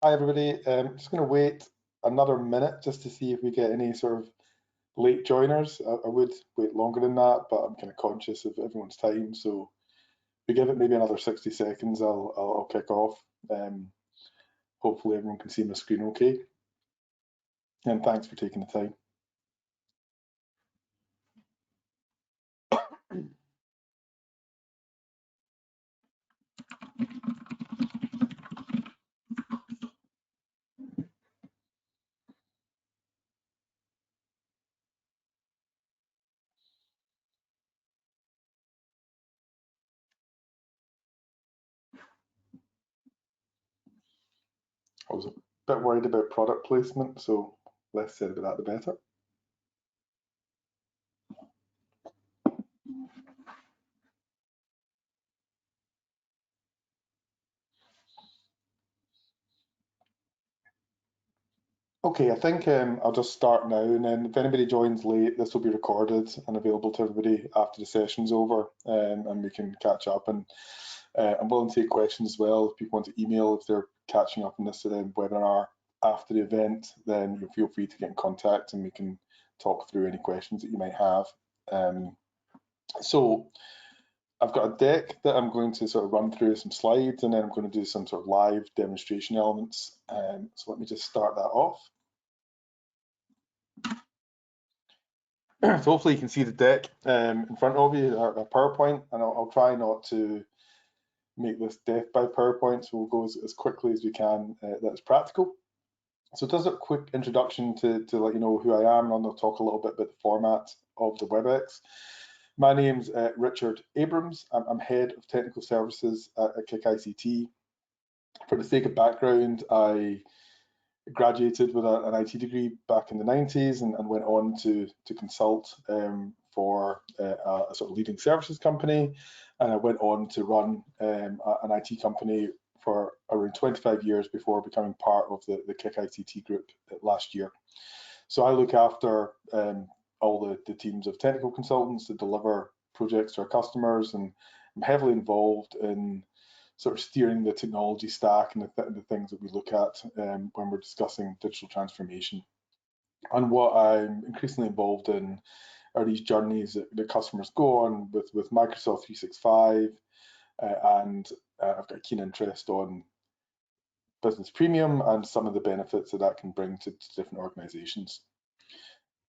Hi everybody. Just going to wait another minute just to see if we get any sort of late joiners. I would wait longer than that, but I'm kind of conscious of everyone's time. So if we give it maybe another 60 seconds, I'll kick off. Hopefully everyone can see my screen okay. And thanks for taking the time. I was a bit worried about product placement, so less said about that, the better. Okay, I think I'll just start now, and then if anybody joins late, this will be recorded and available to everybody after the session's over, and we can catch up. And I'm willing to take questions as well. If people want to email, if they're catching up on this webinar after the event, then you feel free to get in contact and we can talk through any questions that you might have. So I've got a deck that I'm going to sort of run through some slides, and then I'm going to do some sort of live demonstration elements. So let me just start that off. So hopefully you can see the deck in front of you, a PowerPoint, and I'll try not to make this death by PowerPoint, so we'll go as quickly as we can that's practical. So just a quick introduction to let you know who I am, and I'll talk a little bit about the format of the WebEx. My name's Richard Abrams. I'm Head of Technical Services at KIK ICT. For the sake of background, I graduated with an IT degree back in the 90s and went on to consult for a sort of leading services company, and I went on to run an IT company for around 25 years before becoming part of the KIK ICT group last year. So I look after all the teams of technical consultants that deliver projects to our customers, and I'm heavily involved in sort of steering the technology stack and the things that we look at when we're discussing digital transformation. And what I'm increasingly involved in are these journeys that customers go on with Microsoft 365, and I've got a keen interest on Business Premium and some of the benefits that can bring to different organizations.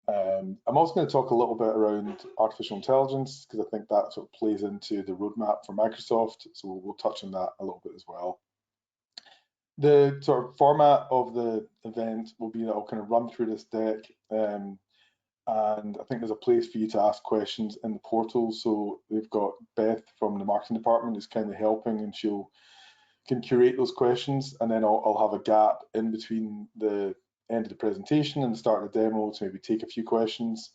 I'm also going to talk a little bit around artificial intelligence, because I think that sort of plays into the roadmap for Microsoft, so we'll touch on that a little bit as well. The sort of format of the event will be that I'll kind of run through this deck, and I think there's a place for you to ask questions in the portal. So we've got Beth from the marketing department who's kind of helping, and she'll can curate those questions, and then I'll have a gap in between the end of the presentation and the start of the demo to maybe take a few questions,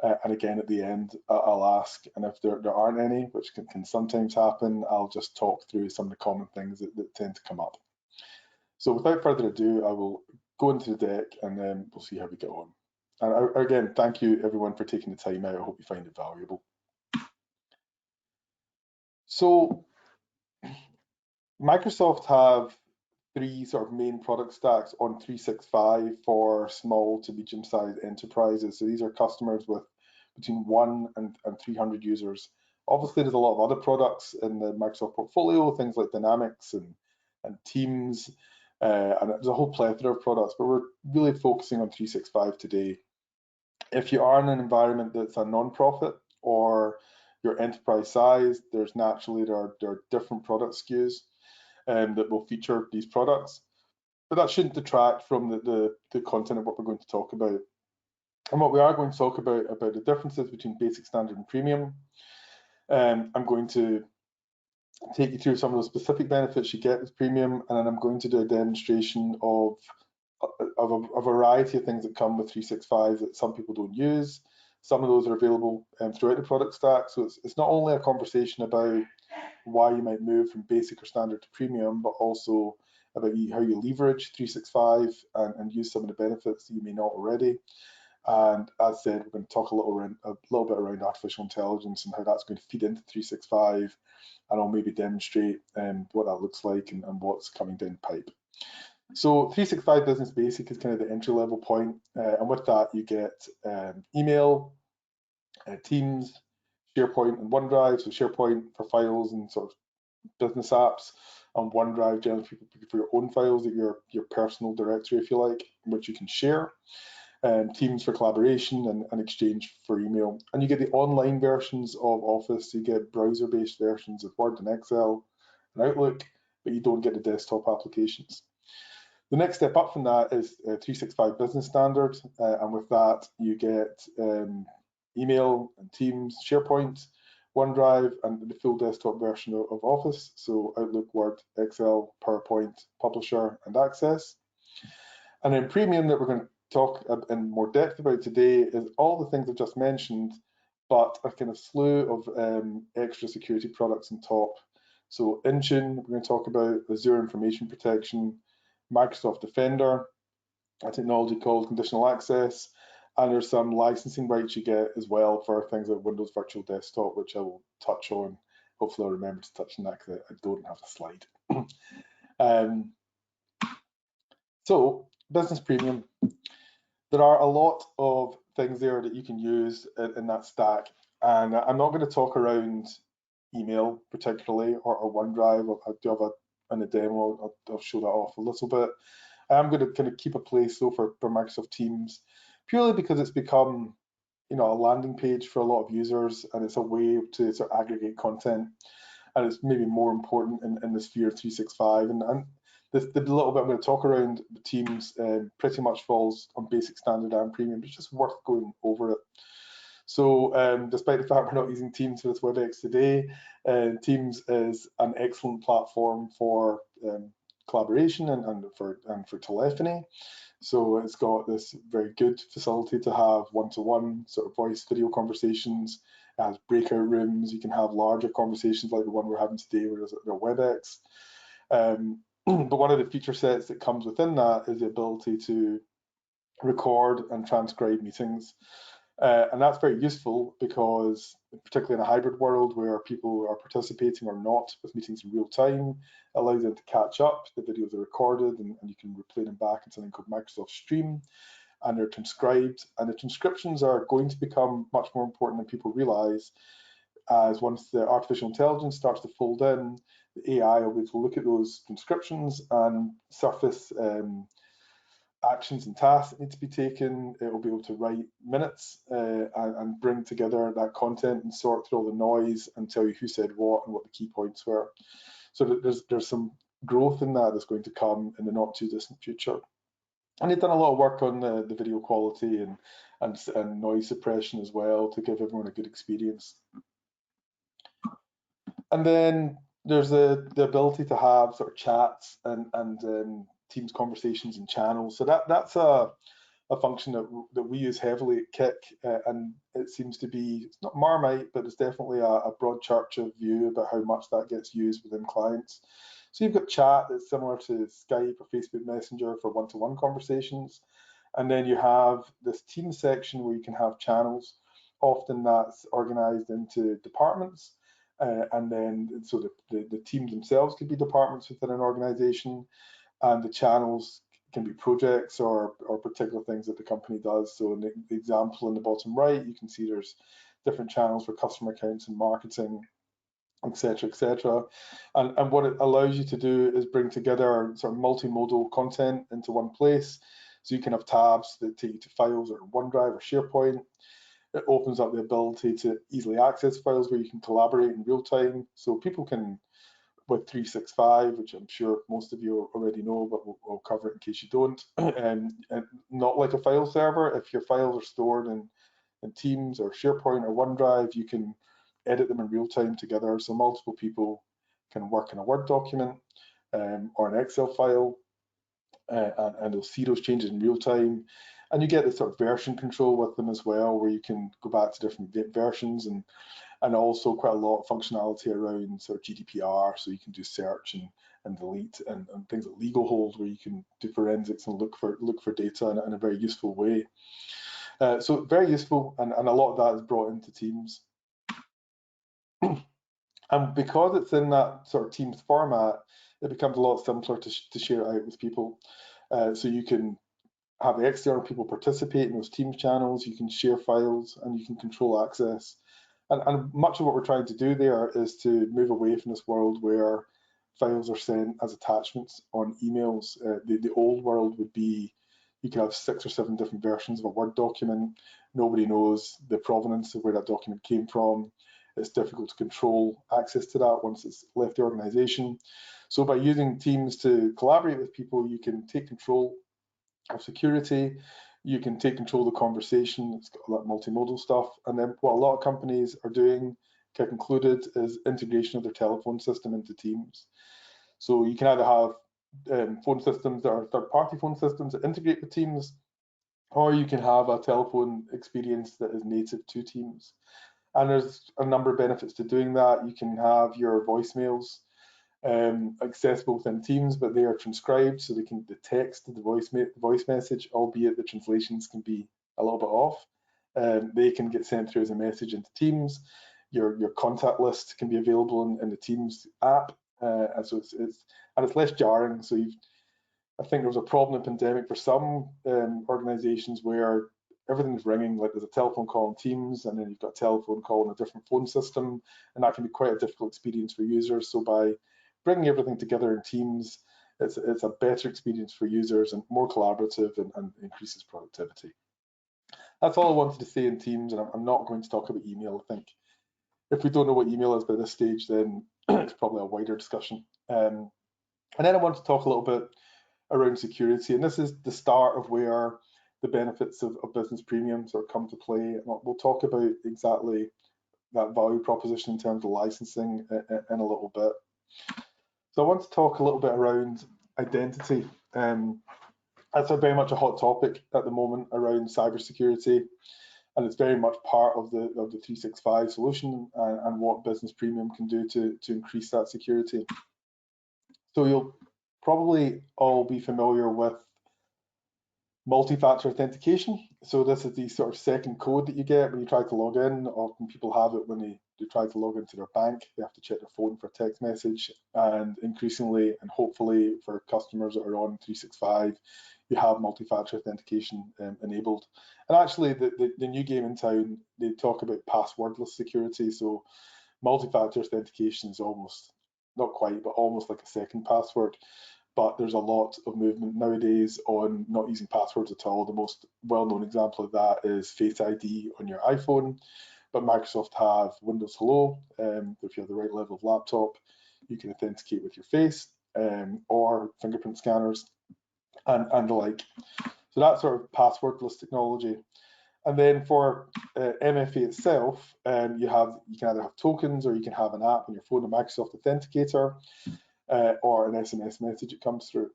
and again at the end I'll ask, and if there aren't any, which can sometimes happen, I'll just talk through some of the common things that tend to come up. So without further ado, I will go into the deck and then we'll see how we get on. And again, thank you everyone for taking the time out. I hope you find it valuable. So Microsoft have three sort of main product stacks on 365 for small to medium-sized enterprises. So these are customers with between 1 and 300 users. Obviously, there's a lot of other products in the Microsoft portfolio, things like Dynamics and Teams, and there's a whole plethora of products, but we're really focusing on 365 today. If you are in an environment that's a non-profit or your enterprise size, there's naturally there are different product SKUs that will feature these products, but that shouldn't detract from the content of what we're going to talk about. And what we are going to talk about the differences between basic, standard, and premium. I'm going to take you through some of the specific benefits you get with premium, and then I'm going to do a demonstration of a variety of things that come with 365 that some people don't use. Some of those are available throughout the product stack, so it's not only a conversation about why you might move from basic or standard to premium, but also about how you leverage 365 and use some of the benefits that you may not already. And as said, we're going to talk a little bit around artificial intelligence and how that's going to feed into 365, and I'll maybe demonstrate what that looks like and what's coming down the pipe. So 365 Business Basic is kind of the entry level point, and with that you get email, Teams, SharePoint, and OneDrive. So SharePoint for files and sort of business apps, and OneDrive generally for your own files, that your personal directory, if you like, which you can share. Teams for collaboration, and Exchange for email. And you get the online versions of Office. You get browser-based versions of Word and Excel and Outlook, but you don't get the desktop applications. The next step up from that is 365 Business Standard, and with that you get email and Teams, SharePoint, OneDrive, and the full desktop version of Office, so Outlook, Word, Excel, PowerPoint, Publisher, and Access. And then Premium, that we're going to talk in more depth about today, is all the things I've just mentioned, but a kind of slew of extra security products on top. So Intune, we're going to talk about Azure Information Protection, Microsoft Defender, a technology called Conditional Access, and there's some licensing rights you get as well for things like Windows Virtual Desktop, which I will touch on. Hopefully I'll remember to touch on that because I don't have a slide. So Business Premium, there are a lot of things there that you can use in that stack, and I'm not going to talk around email particularly, or OneDrive. I do have in a demo, I'll show that off a little bit. I'm going to kind of keep a place though for Microsoft Teams, purely because it's become, a landing page for a lot of users, and it's a way to sort of aggregate content, and it's maybe more important in the sphere of 365. And the little bit I'm going to talk around Teams pretty much falls on Basic, Standard, and Premium. It's just worth going over it. So despite the fact we're not using Teams for this WebEx today, Teams is an excellent platform for collaboration and for telephony. So it's got this very good facility to have one-to-one sort of voice video conversations. It has breakout rooms. You can have larger conversations like the one we're having today, where there's a WebEx. But one of the feature sets that comes within that is the ability to record and transcribe meetings. And that's very useful because, particularly in a hybrid world where people are participating or not with meetings in real time, it allows them to catch up. The videos are recorded, and you can replay them back in something called Microsoft Stream, and they're transcribed. And the transcriptions are going to become much more important than people realize, as once the artificial intelligence starts to fold in, the AI will be able to look at those transcriptions and surface actions and tasks that need to be taken. It will be able to write minutes and bring together that content and sort through all the noise and tell you who said what and what the key points were. So there's some growth in that that's going to come in the not too distant future. And they've done a lot of work on the video quality and noise suppression as well to give everyone a good experience. And then there's the ability to have sort of chats and Teams conversations and channels. So that's a function that we use heavily at Kik, and it seems to be, it's not Marmite, but it's definitely a broad church of view about how much that gets used within clients. So you've got chat that's similar to Skype or Facebook Messenger for one-to-one conversations, and then you have this team section where you can have channels. Often that's organized into departments, and then so the teams themselves could be departments within an organization, and the channels can be projects or particular things that the company does. So in the example in the bottom right, you can see there's different channels for customer accounts and marketing, etc., etc. And what it allows you to do is bring together sort of multimodal content into one place. So you can have tabs that take you to files or OneDrive or SharePoint. It opens up the ability to easily access files where you can collaborate in real time. So people can, with 365, which I'm sure most of you already know, but we'll cover it in case you don't, and not like a file server. If your files are stored in Teams or SharePoint or OneDrive, you can edit them in real time together, so multiple people can work in a Word document or an Excel file, and they'll see those changes in real time. And you get this sort of version control with them as well, where you can go back to different versions, and also quite a lot of functionality around sort of GDPR, so you can do search and delete and things like legal hold, where you can do forensics and look for data in a very useful way. So very useful, and a lot of that is brought into Teams. And because it's in that sort of Teams format, it becomes a lot simpler to share it out with people. So you can have external people participate in those Teams channels, you can share files, and you can control access. And much of what we're trying to do there is to move away from this world where files are sent as attachments on emails. The old world would be you could have 6 or 7 different versions of a Word document. Nobody knows the provenance of where that document came from. It's difficult to control access to that once it's left the organization. So by using Teams to collaborate with people, you can take control of security, you can take control of the conversation, it's got all that multimodal stuff. And then what a lot of companies are doing, KIK included, is integration of their telephone system into Teams. So you can either have phone systems that are third-party phone systems that integrate with Teams, or you can have a telephone experience that is native to Teams. And there's a number of benefits to doing that. You can have your voicemails accessible within Teams, but they are transcribed, so they can text the voice message, albeit the translations can be a little bit off. They can get sent through as a message into Teams. Your contact list can be available in the Teams app, and so it's less jarring. So I think there was a problem in the pandemic for some organisations where everything's ringing, like there's a telephone call on Teams, and then you've got a telephone call on a different phone system, and that can be quite a difficult experience for users. So by bringing everything together in Teams, it's a better experience for users and more collaborative and increases productivity. That's all I wanted to say in Teams, and I'm not going to talk about email. I think if we don't know what email is by this stage, then it's probably a wider discussion. And then I want to talk a little bit around security, and this is the start of where the benefits of Business Premium sort of come to play. And we'll talk about exactly that value proposition in terms of licensing in a little bit. So I want to talk a little bit around identity. That's very much a hot topic at the moment around cybersecurity, and it's very much part of the 365 solution and what Business Premium can do to increase that security. So you'll probably all be familiar with multi-factor authentication. So this is the sort of second code that you get when you try to log in. Often people have it when they try to log into their bank. They have to check their phone for a text message, and increasingly and hopefully for customers that are on 365, you have multi-factor authentication enabled. And actually the new game in town, they talk about passwordless security. So multi-factor authentication is almost, not quite, but almost like a second password. But there's a lot of movement nowadays on not using passwords at all. The most well-known example of that is Face ID on your iPhone, but Microsoft have Windows Hello. If you have the right level of laptop, you can authenticate with your face or fingerprint scanners and the like. So that's sort of passwordless technology. And then for MFA itself, you can either have tokens or you can have an app on your phone, a Microsoft Authenticator, or an SMS message that comes through.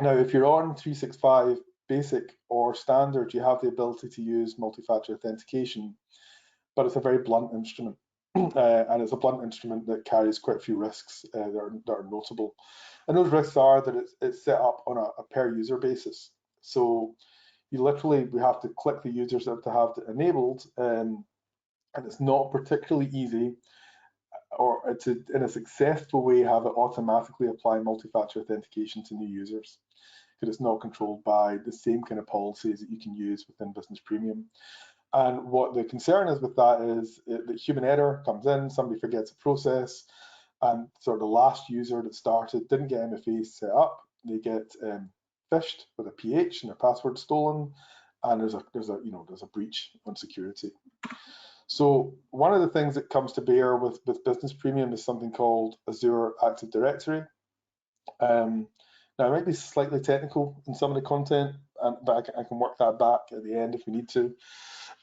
Now, if you're on 365 Basic or Standard, you have the ability to use multi-factor authentication, but it's a very blunt instrument. And it's a blunt instrument that carries quite a few risks that are notable. And those risks are that it's set up on a per user basis. So we have to click the users to have it enabled, and it's not particularly easy or to, in a successful way, have it automatically apply multi-factor authentication to new users, because it's not controlled by the same kind of policies that you can use within Business Premium. And what the concern is with that is that human error comes in, somebody forgets a process, and sort of the last user that started didn't get MFA set up. They get phished with a PH and their password stolen, and there's a breach on security. So one of the things that comes to bear with Business Premium is something called Azure Active Directory. Now, it might be slightly technical in some of the content, but I can work that back at the end if we need to.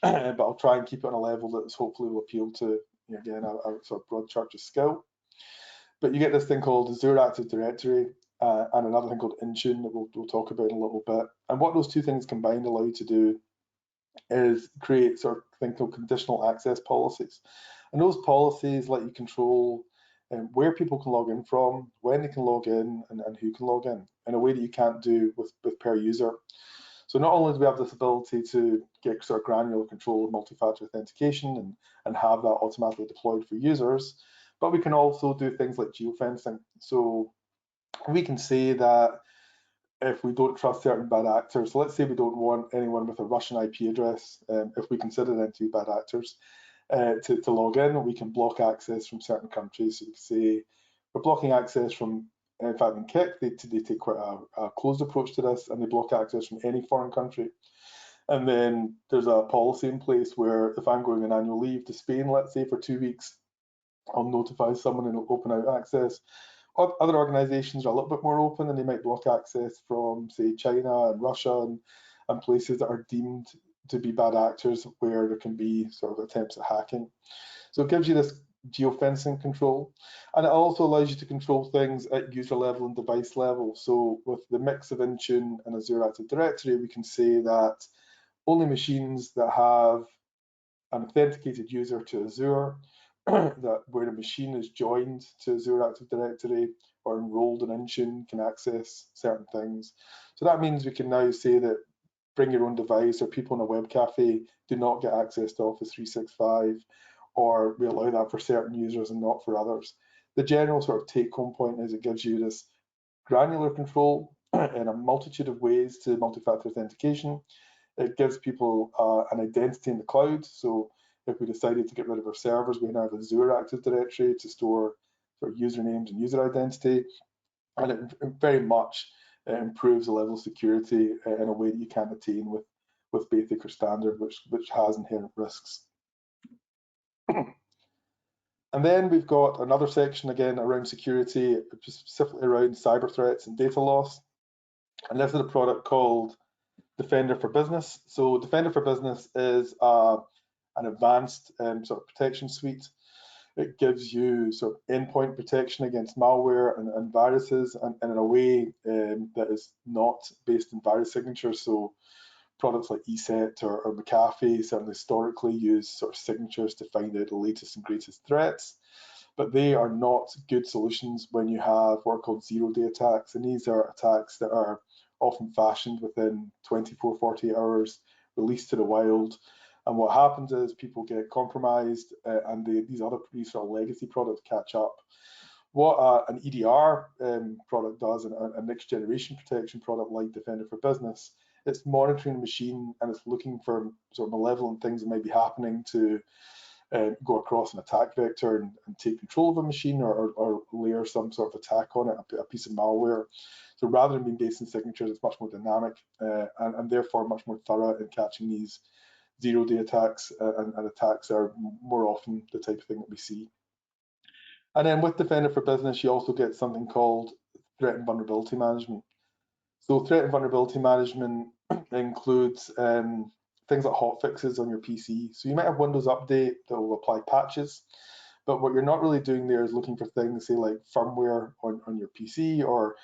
But I'll try and keep it on a level that hopefully will appeal to, again, a sort of broad church of skill. But you get this thing called Azure Active Directory and another thing called Intune that we'll talk about in a little bit. And what those two things combined allow you to do is create sort of thing called conditional access policies. And those policies let you control where people can log in from, when they can log in, and who can log in a way that you can't do with per user. So not only do we have this ability to get sort of granular control of multi-factor authentication and have that automatically deployed for users, But we can also do things like geofencing. So we can say that if we don't trust certain bad actors, so let's say we don't want anyone with a Russian IP address, if we consider them to be bad actors, to log in, we can block access from certain countries. So we can say we're blocking access from, in fact, in Kik, they take quite a closed approach to this, and they block access from any foreign country. And then there's a policy in place where if I'm going on annual leave to Spain, let's say for 2 weeks, I'll notify someone and it'll open out access. Other organizations are a little bit more open and they might block access from, say, China and Russia and places that are deemed to be bad actors where there can be sort of attempts at hacking. So it gives you this geofencing control, and it also allows you to control things at user level and device level. So with the mix of Intune and Azure Active Directory, we can say that only machines that have an authenticated user to Azure, that where a machine is joined to Azure Active Directory or enrolled in Intune can access certain things. So that means we can now say that bring your own device or people in a web cafe do not get access to Office 365, or we allow that for certain users and not for others. The general sort of take-home point is it gives you this granular control in a multitude of ways to multi-factor authentication. It gives people an identity in the cloud. So if we decided to get rid of our servers, we now have Azure Active Directory to store sort of usernames and user identity. And it very much improves the level of security in a way that you can't attain with Basic or Standard, which has inherent risks. And then we've got another section again around security, specifically around cyber threats and data loss. And this is a product called Defender for Business. So Defender for Business is an advanced sort of protection suite. It gives you sort of endpoint protection against malware and viruses, and in a way that is not based in virus signatures. So products like ESET or McAfee certainly historically use sort of signatures to find out the latest and greatest threats, but they are not good solutions when you have what are called zero-day attacks, and these are attacks that are often fashioned within 24, 48 hours, released to the wild. And what happens is people get compromised and these sort of legacy products catch up. What an EDR product does, and a next generation protection product like Defender for Business, it's monitoring the machine and it's looking for sort of malevolent things that might be happening to go across an attack vector and take control of a machine or layer some sort of attack on it, a piece of malware. So rather than being based in signatures, it's much more dynamic and therefore much more thorough in catching these zero-day attacks, and attacks are more often the type of thing that we see. And then with Defender for Business, you also get something called threat and vulnerability management. So threat and vulnerability management includes things like hotfixes on your PC. So you might have Windows Update that will apply patches, but what you're not really doing there is looking for things, say like firmware on your PC or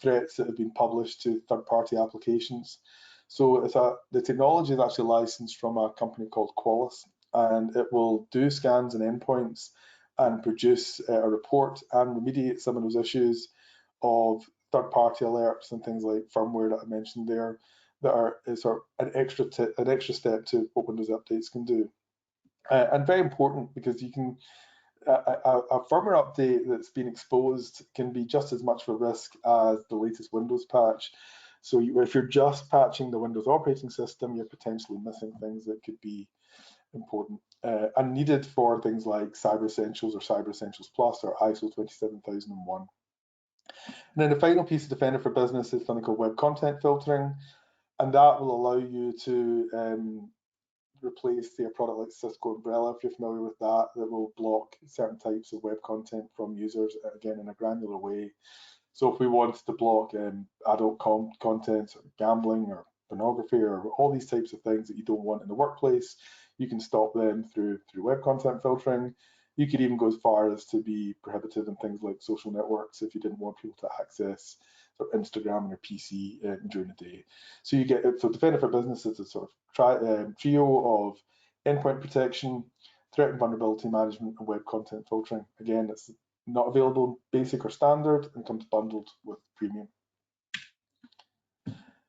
threats that have been published to third-party applications. So the technology is actually licensed from a company called Qualys, and it will do scans and endpoints and produce a report and remediate some of those issues of third-party alerts and things like firmware that I mentioned there that are sort of an extra step to what Windows updates can do. And very important because you can a firmware update that's been exposed can be just as much of a risk as the latest Windows patch. So if you're just patching the Windows operating system, you're potentially missing things that could be important and needed for things like Cyber Essentials or Cyber Essentials Plus or ISO 27001. And then the final piece of Defender for Business is something called web content filtering, and that will allow you to replace, say, a product like Cisco Umbrella, if you're familiar with that, that will block certain types of web content from users, again, in a granular way. So if we wanted to block adult content, or gambling or pornography or all these types of things that you don't want in the workplace, you can stop them through web content filtering. You could even go as far as to be prohibited in things like social networks if you didn't want people to access sort of Instagram on your PC during the day. So you get so Defender for Business is a sort of trio of endpoint protection, threat and vulnerability management, and web content filtering. Again, it's not available basic or standard and comes bundled with premium.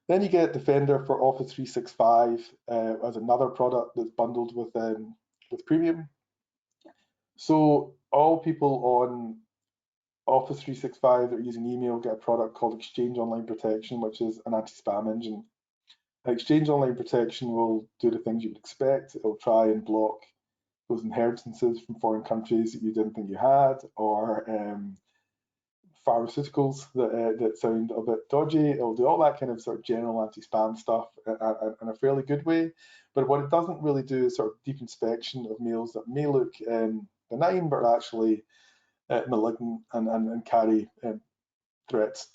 Then you get Defender for Office 365 as another product that's bundled with premium. So all people on Office 365 that are using email get a product called Exchange Online Protection, which is an anti-spam engine. Exchange Online Protection will do the things you would expect. It will try and block those inheritances from foreign countries that you didn't think you had, or pharmaceuticals that sound a bit dodgy. It'll do all that kind of sort of general anti-spam stuff in a fairly good way. But what it doesn't really do is sort of deep inspection of mails that may look benign, but are actually malignant and carry threats.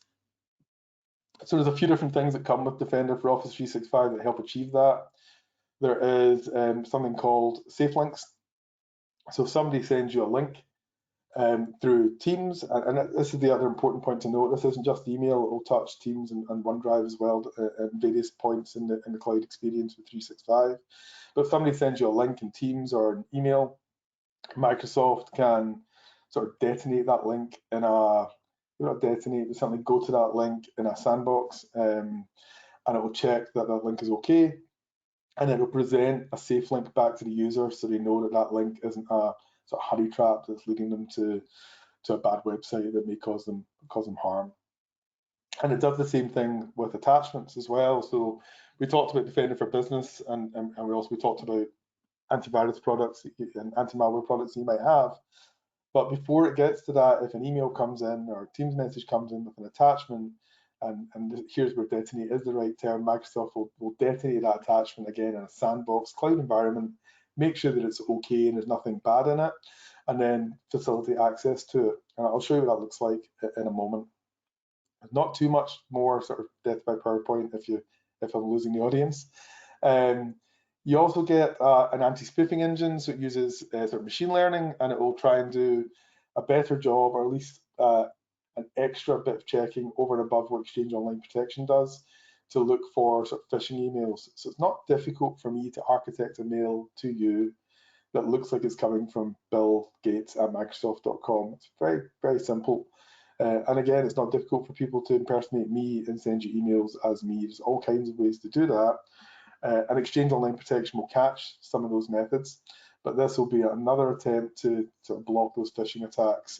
So there's a few different things that come with Defender for Office 365 that help achieve that. There is something called safe links. So if somebody sends you a link through Teams, and this is the other important point to note, this isn't just email, it will touch Teams and OneDrive as well at various points in the cloud experience with 365. But if somebody sends you a link in Teams or an email, Microsoft can sort of detonate that link in a, not detonate, but something go to that link in a sandbox, and it will check that that link is okay, and it will present a safe link back to the user so they know that that link isn't a sort of honey trap that's leading them to a bad website that may cause them harm. And it does the same thing with attachments as well. So we talked about Defender for Business, and we talked about antivirus products and anti-malware products you might have. But before it gets to that, if an email comes in or a Teams message comes in with an attachment, and here's where detonate is the right term, Microsoft will detonate that attachment again in a sandbox cloud environment, make sure that it's okay and there's nothing bad in it, and then facilitate access to it. And I'll show you what that looks like in a moment. Not too much more sort of death by PowerPoint if I'm losing the audience. You also get an anti-spoofing engine, so it uses sort of machine learning, and it will try and do a better job, or at least an extra bit of checking over and above what Exchange Online Protection does, to look for sort of phishing emails. So it's not difficult for me to architect a mail to you that looks like it's coming from Bill Gates at Microsoft.com. It's very, very simple. And again, it's not difficult for people to impersonate me and send you emails as me. There's all kinds of ways to do that. And Exchange Online Protection will catch some of those methods, but this will be another attempt to sort of block those phishing attacks.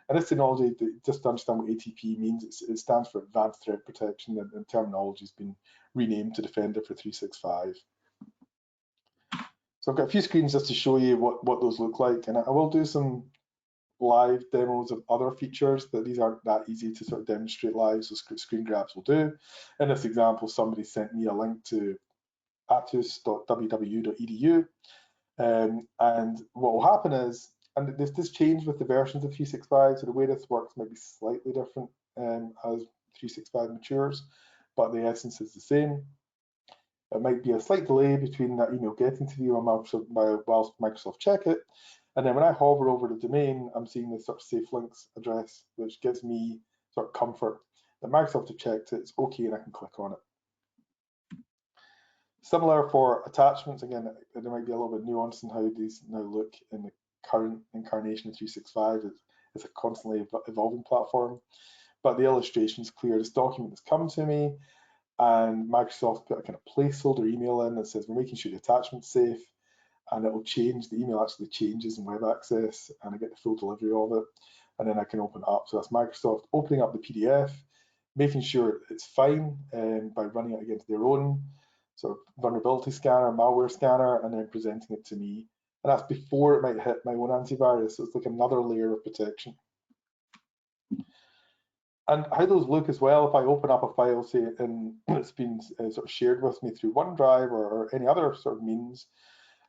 And this technology, just to understand what ATP means, it stands for Advanced Threat Protection, and terminology has been renamed to Defender for 365. So I've got a few screens just to show you what those look like, and I will do some live demos of other features, but these aren't that easy to sort of demonstrate live, so screen grabs will do. In this example, somebody sent me a link to atus.wwu.edu, and what will happen is, and this changed with the versions of 365, so the way this works might be slightly different as 365 matures, but the essence is the same. It might be a slight delay between that email getting to you whilst Microsoft check it, and then when I hover over the domain, I'm seeing this sort of safe links address, which gives me sort of comfort that Microsoft have checked it, it's okay, and I can click on it. Similar for attachments, again, there might be a little bit of nuance in how these now look in the current incarnation of 365. It's a constantly evolving platform, but the illustration is clear. This document has come to me, and Microsoft put a kind of placeholder email in that says we're making sure the attachment's safe, and it will change, the email actually changes in web access, and I get the full delivery of it, and then I can open it up. So that's Microsoft opening up the PDF, making sure it's fine by running it against their own sort of vulnerability scanner, malware scanner, and then presenting it to me. And that's before it might hit my own antivirus, so it's like another layer of protection. And how those look as well, if I open up a file, say, and it's been sort of shared with me through OneDrive or any other sort of means,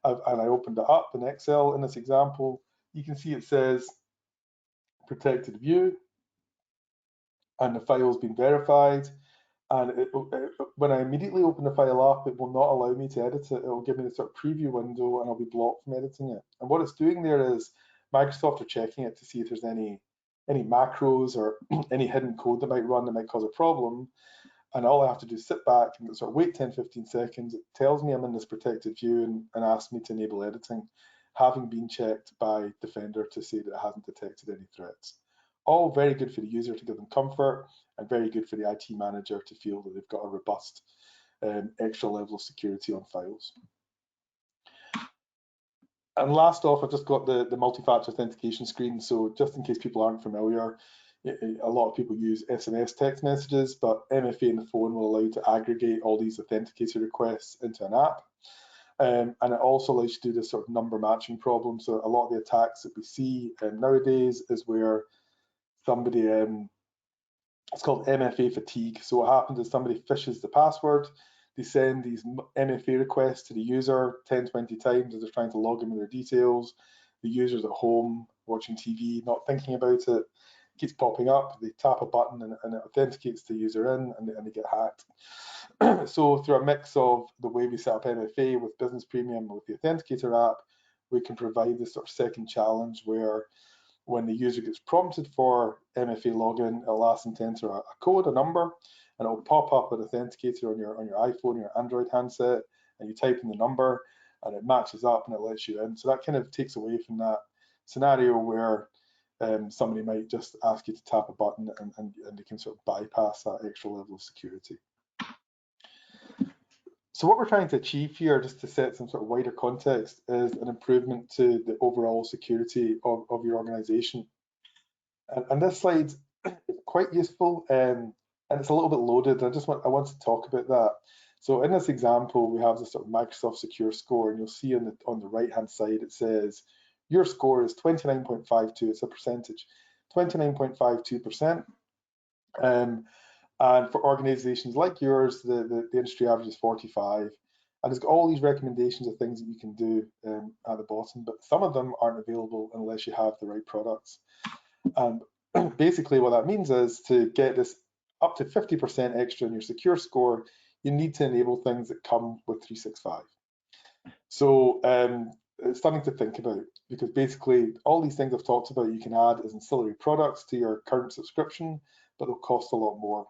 and I opened it up in Excel in this example, you can see it says protected view, and the file's been verified. And when I immediately open the file up, it will not allow me to edit it. It will give me the sort of preview window, and I'll be blocked from editing it. And what it's doing there is Microsoft are checking it to see if there's any macros or any hidden code that might run that might cause a problem. And all I have to do is sit back and sort of wait 10-15 seconds. It tells me I'm in this protected view and asks me to enable editing, having been checked by Defender to say that it hasn't detected any threats. All very good for the user to give them comfort, and very good for the IT manager to feel that they've got a robust extra level of security on files. And last off, I've just got the multi-factor authentication screen. So just in case people aren't familiar, a lot of people use SMS text messages, but MFA in the phone will allow you to aggregate all these authenticator requests into an app. And it also allows you to do this sort of number matching problem. So a lot of the attacks that we see nowadays is where somebody, it's called MFA fatigue. So what happens is somebody phishes the password, they send these MFA requests to the user 10, 20 times as they're trying to log in with their details. The user's at home watching TV, not thinking about it, keeps popping up, they tap a button and it authenticates the user in and they get hacked. So through a mix of the way we set up MFA with Business Premium, with the Authenticator app, we can provide this sort of second challenge where when the user gets prompted for MFA login, it'll ask them to enter a code, a number, and it'll pop up an authenticator on your iPhone, your Android handset, and you type in the number and it matches up and it lets you in. So that kind of takes away from that scenario where somebody might just ask you to tap a button and they can sort of bypass that extra level of security. So what we're trying to achieve here, just to set some sort of wider context, is an improvement to the overall security of your organization. And this slide is quite useful, and it's a little bit loaded. I want to talk about that. So in this example, we have this sort of Microsoft Secure score, and you'll see on the right-hand side, it says, your score is 29.52, it's a percentage, 29.52%. And for organizations like yours, the industry average is 45. And it's got all these recommendations of things that you can do at the bottom, but some of them aren't available unless you have the right products. And basically what that means is to get this up to 50% extra in your secure score, you need to enable things that come with 365. So it's something to think about, because basically all these things I've talked about you can add as ancillary products to your current subscription, but they'll cost a lot more.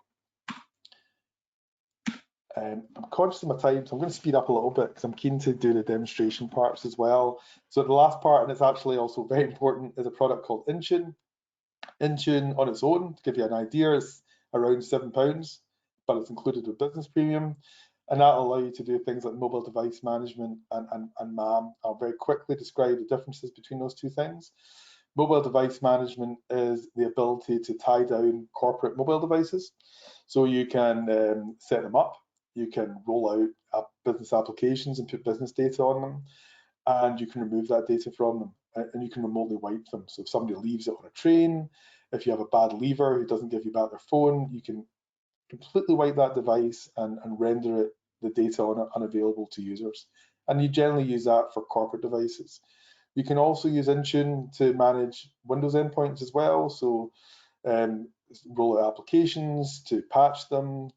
I'm conscious of my time, so I'm going to speed up a little bit because I'm keen to do the demonstration parts as well. So the last part, and it's actually also very important, is a product called Intune. Intune on its own, to give you an idea, is around £7, but it's included with Business Premium. And that'll allow you to do things like mobile device management and MAM. I'll very quickly describe the differences between those two things. Mobile device management is the ability to tie down corporate mobile devices. So you can set them up, you can roll out business applications and put business data on them, and you can remove that data from them, and you can remotely wipe them. So if somebody leaves it on a train, if you have a bad leaver who doesn't give you back their phone, you can completely wipe that device and render it, the data on it, unavailable to users. And you generally use that for corporate devices. You can also use Intune to manage Windows endpoints as well. So roll out applications, to patch them,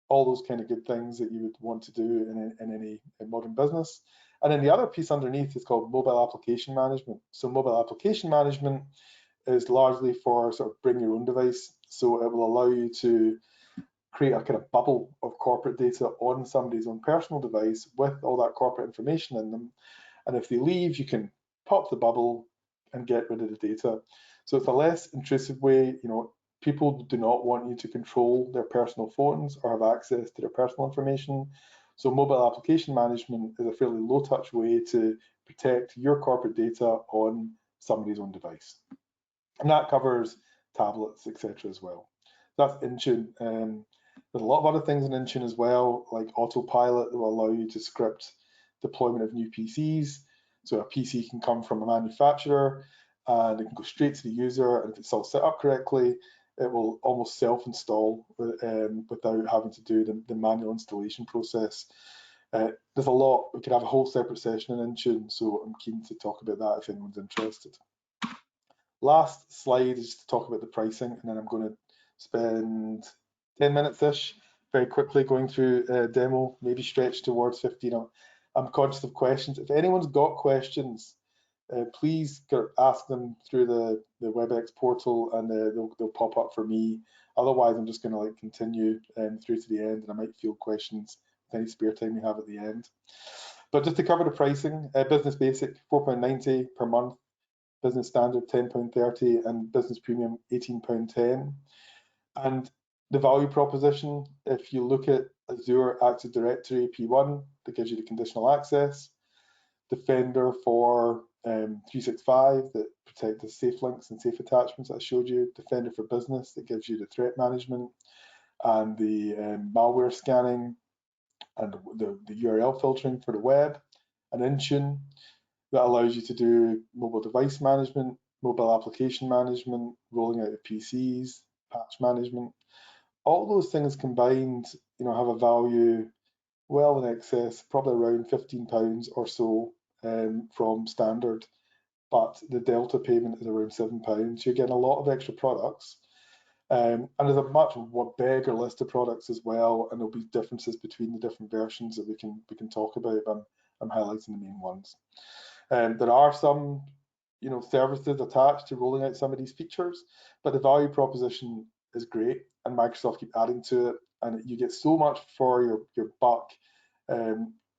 all those kind of good things that you would want to do in any modern business. And then the other piece underneath is called mobile application management. So mobile application management is largely for sort of bring your own device. So it will allow you to create a kind of bubble of corporate data on somebody's own personal device with all that corporate information in them. And if they leave, you can pop the bubble and get rid of the data. So it's a less intrusive way. You know, people do not want you to control their personal phones or have access to their personal information. So mobile application management is a fairly low touch way to protect your corporate data on somebody's own device. And that covers tablets, etc. as well. That's Intune. There's a lot of other things in Intune as well, like Autopilot, that will allow you to script deployment of new PCs. So a PC can come from a manufacturer and it can go straight to the user, and if it's all set up correctly, it will almost self-install without having to do the manual installation process. There's a lot. We could have a whole separate session in Intune, so I'm keen to talk about that if anyone's interested. Last slide is to talk about the pricing, and then I'm going to spend 10 minutes-ish very quickly going through a demo, maybe stretch towards 15. I'm conscious of questions. If anyone's got questions, please ask them through the WebEx portal, and they'll pop up for me. Otherwise, I'm just going to continue through to the end, and I might field questions with any spare time we have at the end. But just to cover the pricing, Business Basic £4.90 per month, Business Standard £10.30, and Business Premium £18.10. And the value proposition, if you look at Azure Active Directory P1, that gives you the conditional access. Defender for 365 that protect the safe links and safe attachments that I showed you, Defender for Business that gives you the threat management and the malware scanning and the URL filtering for the web, and Intune that allows you to do mobile device management, mobile application management, rolling out of PCs, patch management. All those things combined, have a value well in excess, probably around £15 or so from standard, but the delta payment is around £7. You're getting a lot of extra products. And there's a much bigger list of products as well, and there'll be differences between the different versions that we can talk about. But I'm highlighting the main ones. There are some, services attached to rolling out some of these features, but the value proposition is great, and Microsoft keep adding to it, and you get so much for your buck.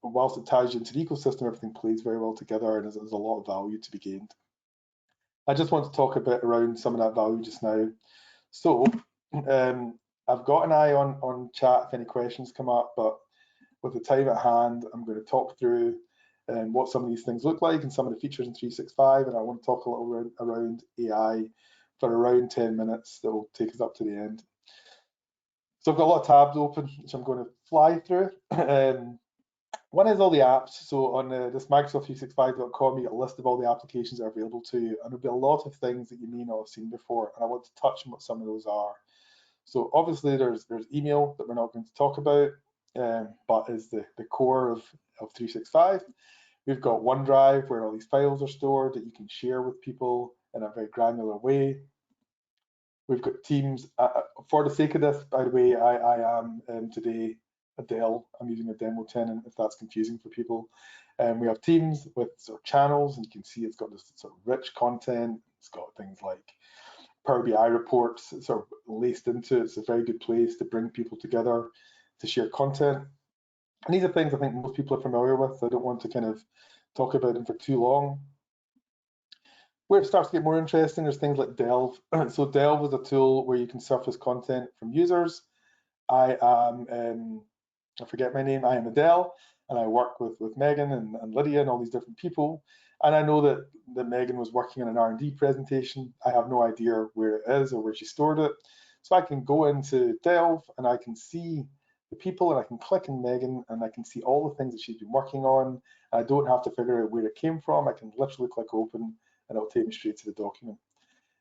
Whilst it ties you into the ecosystem, everything plays very well together, and there's a lot of value to be gained. I just want to talk a bit around some of that value just now. So I've got an eye on chat if any questions come up, but with the time at hand, I'm going to talk through what some of these things look like and some of the features in 365, and I want to talk a little around AI for around 10 minutes that will take us up to the end. So I've got a lot of tabs open, which I'm going to fly through. One is all the apps. So on this Microsoft365.com, you get a list of all the applications that are available to you, and there'll be a lot of things that you may not have seen before, and I want to touch on what some of those are. So obviously there's email that we're not going to talk about, but is the core of 365. We've got OneDrive, where all these files are stored that you can share with people in a very granular way. We've got Teams. For the sake of this, by the way, I am today a Dell. I'm using a demo tenant if that's confusing for people. We have Teams with sort of channels, and you can see it's got this sort of rich content. It's got things like Power BI reports sort of laced into it. It's a very good place to bring people together to share content. And these are things I think most people are familiar with. I don't want to kind of talk about them for too long. Where it starts to get more interesting, there's things like Delve. So Delve is a tool where you can surface content from users. I forget my name, I am Adele, and I work with Megan and Lydia and all these different people. And I know that Megan was working on an R&D presentation. I have no idea where it is or where she stored it. So I can go into Delve and I can see the people, and I can click on Megan and I can see all the things that she's been working on. I don't have to figure out where it came from. I can literally click open and it'll take me straight to the document.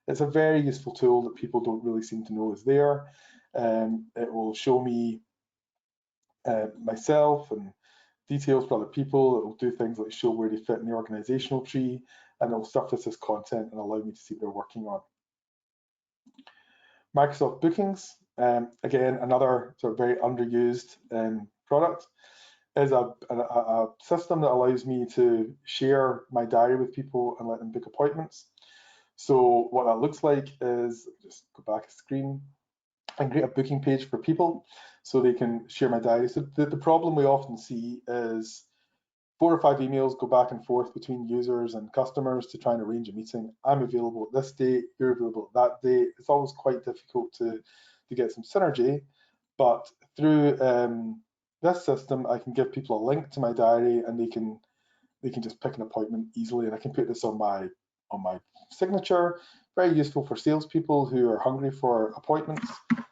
It's a very useful tool that people don't really seem to know is there. It will show me myself and details for other people. It will do things like show where they fit in the organizational tree, and it will surface this content and allow me to see what they're working on. Microsoft Bookings, again, another sort of very underused product, is a system that allows me to share my diary with people and let them book appointments. So what that looks like is, just go back a screen, and create a booking page for people so they can share my diary. So the problem we often see is 4 or 5 emails go back and forth between users and customers to try and arrange a meeting. I'm available at this date, you're available at that date. It's always quite difficult to get some synergy, but through this system, I can give people a link to my diary, and they can just pick an appointment easily, and I can put this on my signature. Very useful for salespeople who are hungry for appointments.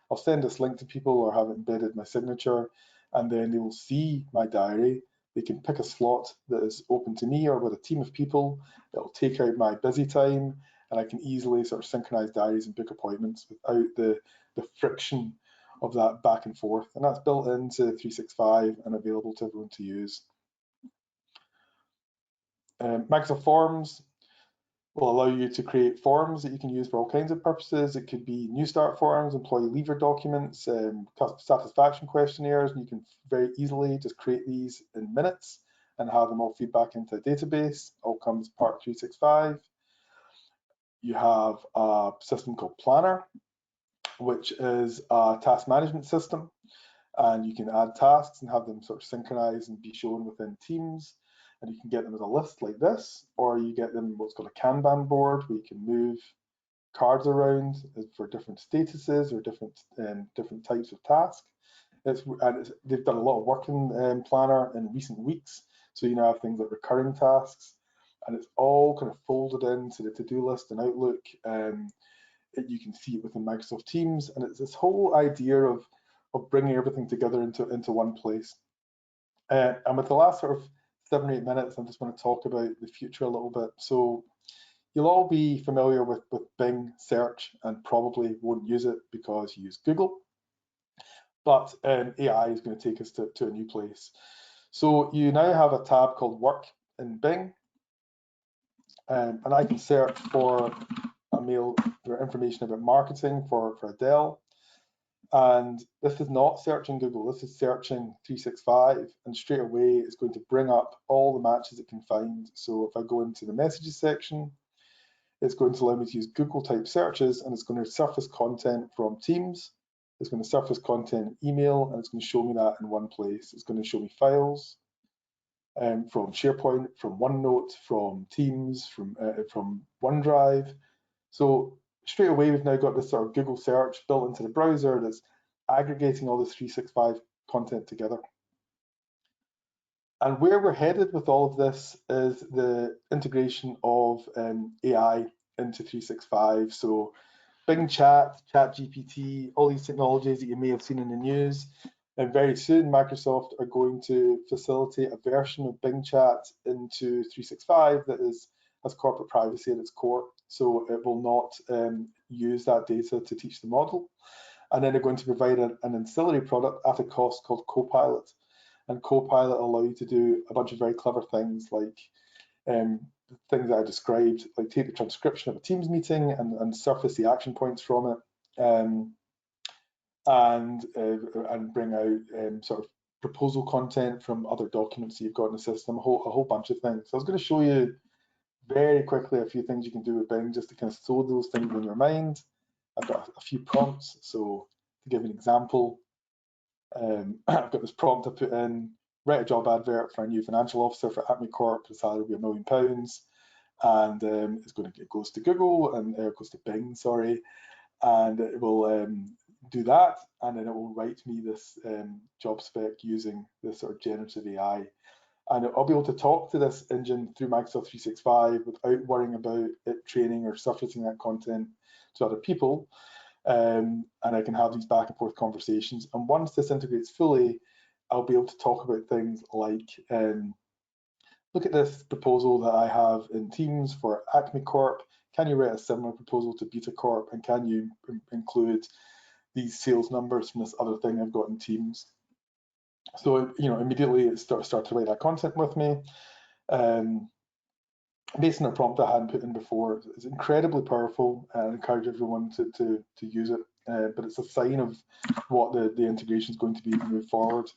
I'll send this link to people or have it embedded my signature, and then they will see my diary. They can pick a slot that is open to me or with a team of people that will take out my busy time, and I can easily sort of synchronize diaries and book appointments without the friction of that back and forth. And that's built into 365 and available to everyone to use. Microsoft Forms will allow you to create forms that you can use for all kinds of purposes. It could be new start forms, employee leaver documents, customer satisfaction questionnaires, and you can very easily just create these in minutes and have them all feed back into a database. All comes part of 365. You have a system called Planner, which is a task management system, and you can add tasks and have them sort of synchronize and be shown within Teams. And you can get them as a list like this, or you get them what's called a Kanban board, where you can move cards around for different statuses or different types of tasks. They've done a lot of work in Planner in recent weeks, so you now have things like recurring tasks and it's all kind of folded into the to-do list in Outlook. You can see it within Microsoft Teams, and it's this whole idea of bringing everything together into one place. And with the last sort of 7 or 8 minutes, I just want to talk about the future a little bit. So you'll all be familiar with Bing search and probably won't use it because you use Google. But AI is going to take us to a new place. So you now have a tab called Work in Bing, and I can search for a mail or information about marketing for Adele. And this is not searching Google, this is searching 365, and straight away it's going to bring up all the matches it can find. So if I go into the messages section, it's going to allow me to use Google type searches, and it's going to surface content from Teams, it's going to surface content email, and it's going to show me that in one place. It's going to show me files from SharePoint, from OneNote, from Teams, from OneDrive. So straight away, we've now got this sort of Google search built into the browser that's aggregating all this 365 content together. And where we're headed with all of this is the integration of AI into 365. So Bing Chat, ChatGPT, all these technologies that you may have seen in the news. And very soon, Microsoft are going to facilitate a version of Bing Chat into 365 that has corporate privacy at its core. So it will not use that data to teach the model. And then they're going to provide an ancillary product at a cost called Copilot. And Copilot will allow you to do a bunch of very clever things like things that I described, like take the transcription of a Teams meeting and surface the action points from it, and bring out sort of proposal content from other documents that you've got in the system, a whole bunch of things. So I was going to show you very quickly a few things you can do with Bing just to kind of throw those things in your mind. I've got a few prompts. So to give an example, I've got this prompt I put in: write a job advert for a new financial officer for Acme Corp. The salary will be £1 million, and it goes to Google, and it goes to Bing, sorry, and it will do that, and then it will write me this job spec using this sort of generative AI. And I'll be able to talk to this engine through Microsoft 365 without worrying about it training or surfacing that content to other people. And I can have these back and forth conversations. And once this integrates fully, I'll be able to talk about things like, look at this proposal that I have in Teams for Acme Corp. Can you write a similar proposal to Beta Corp? And can you include these sales numbers from this other thing I've got in Teams? So, immediately it starts to write that content with me. Based on a prompt I hadn't put in before. It's incredibly powerful, and I encourage everyone to use it. But it's a sign of what the integration is going to be to move forward.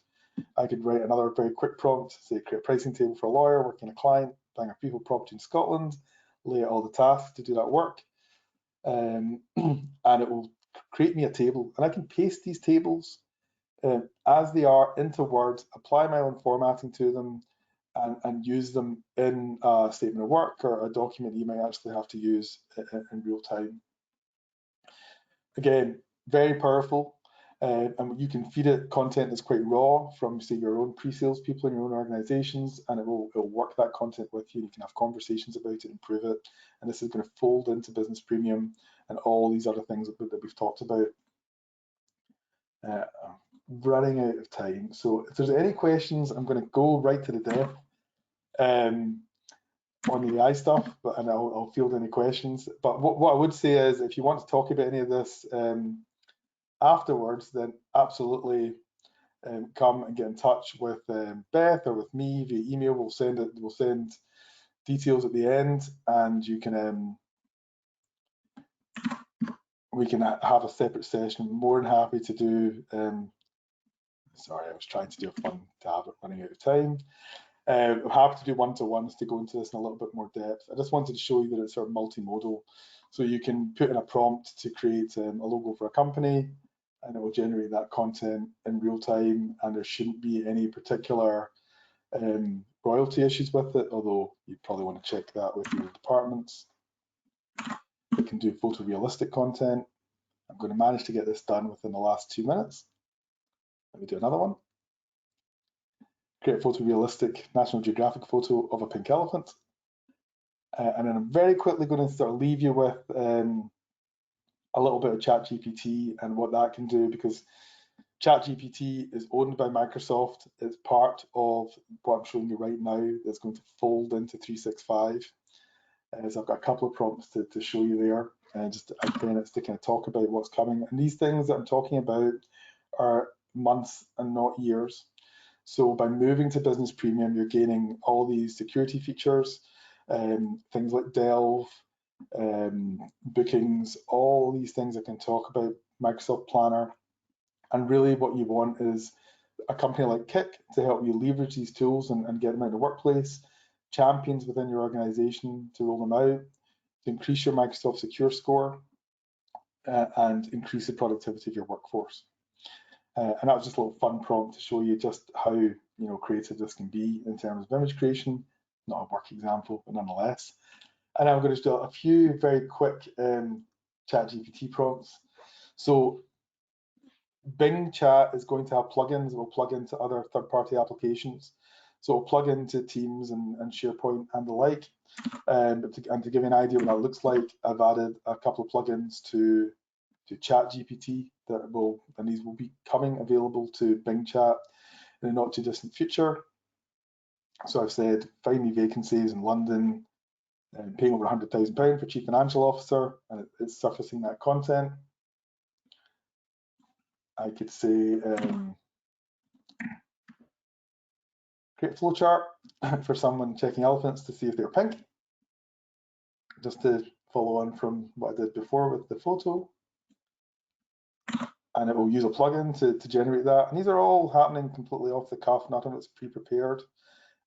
I could write another very quick prompt, say create a pricing table for a lawyer working a client, buying a people property in Scotland, lay out all the tasks to do that work, and it will create me a table. And I can paste these tables as they are into Word, apply my own formatting to them, and use them in a statement of work or a document you might actually have to use in real time. Again, very powerful, and you can feed it content that's quite raw from, say, your own pre-sales people in your own organizations, and it'll work that content with you. You can have conversations about it, improve it, and this is going to fold into Business Premium and all these other things that we've talked about. Running out of time, so if there's any questions, I'm going to go right to the depth on the AI stuff, and I'll field any questions. But what I would say is, if you want to talk about any of this afterwards, then absolutely come and get in touch with Beth or with me via email. We'll send details at the end, and you can we can have a separate session. I'm more than happy to do. Sorry, I was trying to do a fun tab, running out of time. I'm happy to do one-to-ones to go into this in a little bit more depth. I just wanted to show you that it's sort of multimodal. So you can put in a prompt to create a logo for a company, and it will generate that content in real time, and there shouldn't be any particular royalty issues with it, although you probably want to check that with your departments. It can do photorealistic content. I'm going to manage to get this done within the last 2 minutes. Let me do another one. Create a photorealistic National Geographic photo of a pink elephant. And then I'm very quickly going to sort of leave you with a little bit of ChatGPT and what that can do, because ChatGPT is owned by Microsoft. It's part of what I'm showing you right now that's going to fold into 365. So I've got a couple of prompts to show you there. Just again, it's to kind of talk about what's coming. And these things that I'm talking about are months and not years. So by moving to Business Premium, you're gaining all these security features, things like Delve, bookings, all these things I can talk about, Microsoft Planner. And really what you want is a company like Kik to help you leverage these tools and get them out of the workplace, champions within your organization to roll them out, to increase your Microsoft Secure score, and increase the productivity of your workforce. And that was just a little fun prompt to show you just how creative this can be in terms of image creation. Not a work example, but nonetheless. And I'm going to do a few very quick ChatGPT prompts. So Bing Chat is going to have plugins that will plug into other third-party applications. So it'll plug into Teams and SharePoint and the like. And to give you an idea what that looks like, I've added a couple of plugins to ChatGPT and these will be coming available to Bing Chat in the not too distant future. So I've said, find me vacancies in London, paying over £100,000 for Chief Financial Officer, and it's surfacing that content. I could say, create a flowchart for someone checking elephants to see if they're pink, just to follow on from what I did before with the photo. And it will use a plugin to generate that. And these are all happening completely off the cuff, none of it's pre-prepared.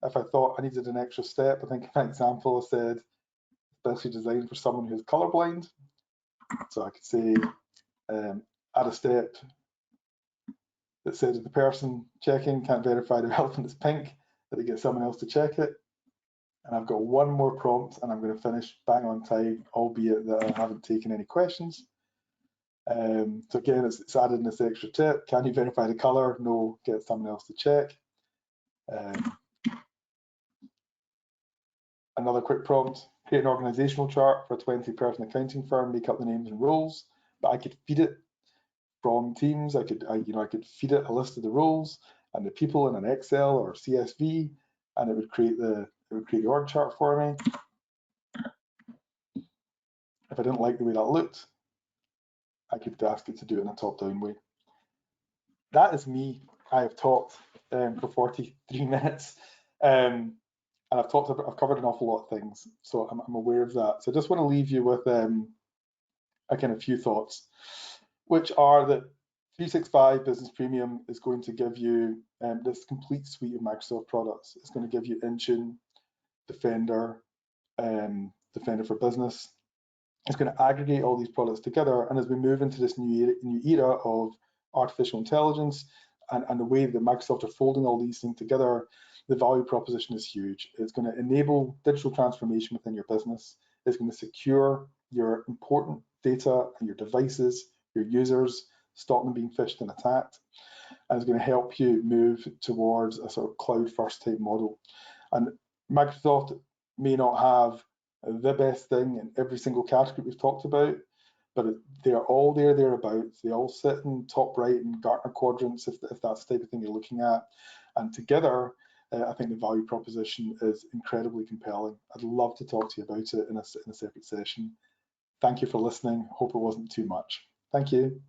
If I thought I needed an extra step, I think in my example I said, especially designed for someone who's colorblind. So I could say, add a step that says if the person checking can't verify the elephant is pink, that they get someone else to check it. And I've got one more prompt and I'm going to finish bang on time, albeit that I haven't taken any questions. So again, it's added in this extra tip. Can you verify the color? No, get someone else to check. Another quick prompt, create an organizational chart for a 20-person accounting firm, make up the names and roles, but I could feed it from Teams. I could feed it a list of the roles and the people in an Excel or CSV, and it would create the org chart for me. If I didn't like the way that looked, I could ask it to do it in a top-down way. That is me. I have talked for 43 minutes, and I've covered an awful lot of things, so I'm aware of that. So I just want to leave you with a kind of few thoughts, which are that 365 Business Premium is going to give you this complete suite of Microsoft products. It's going to give you Intune, Defender, Defender for Business. It's going to aggregate all these products together, and as we move into this new era of artificial intelligence and the way that Microsoft are folding all these things together, the value proposition is huge. It's going to enable digital transformation within your business. It's going to secure your important data and your devices, your users, stop them being phished and attacked. And it's going to help you move towards a sort of cloud-first type model. And Microsoft may not have the best thing in every single category we've talked about, but they're all thereabouts. They all sit in top right in Gartner quadrants, if that's the type of thing you're looking at. And together, I think the value proposition is incredibly compelling. I'd love to talk to you about it in a separate session. Thank you for listening. Hope it wasn't too much. Thank you.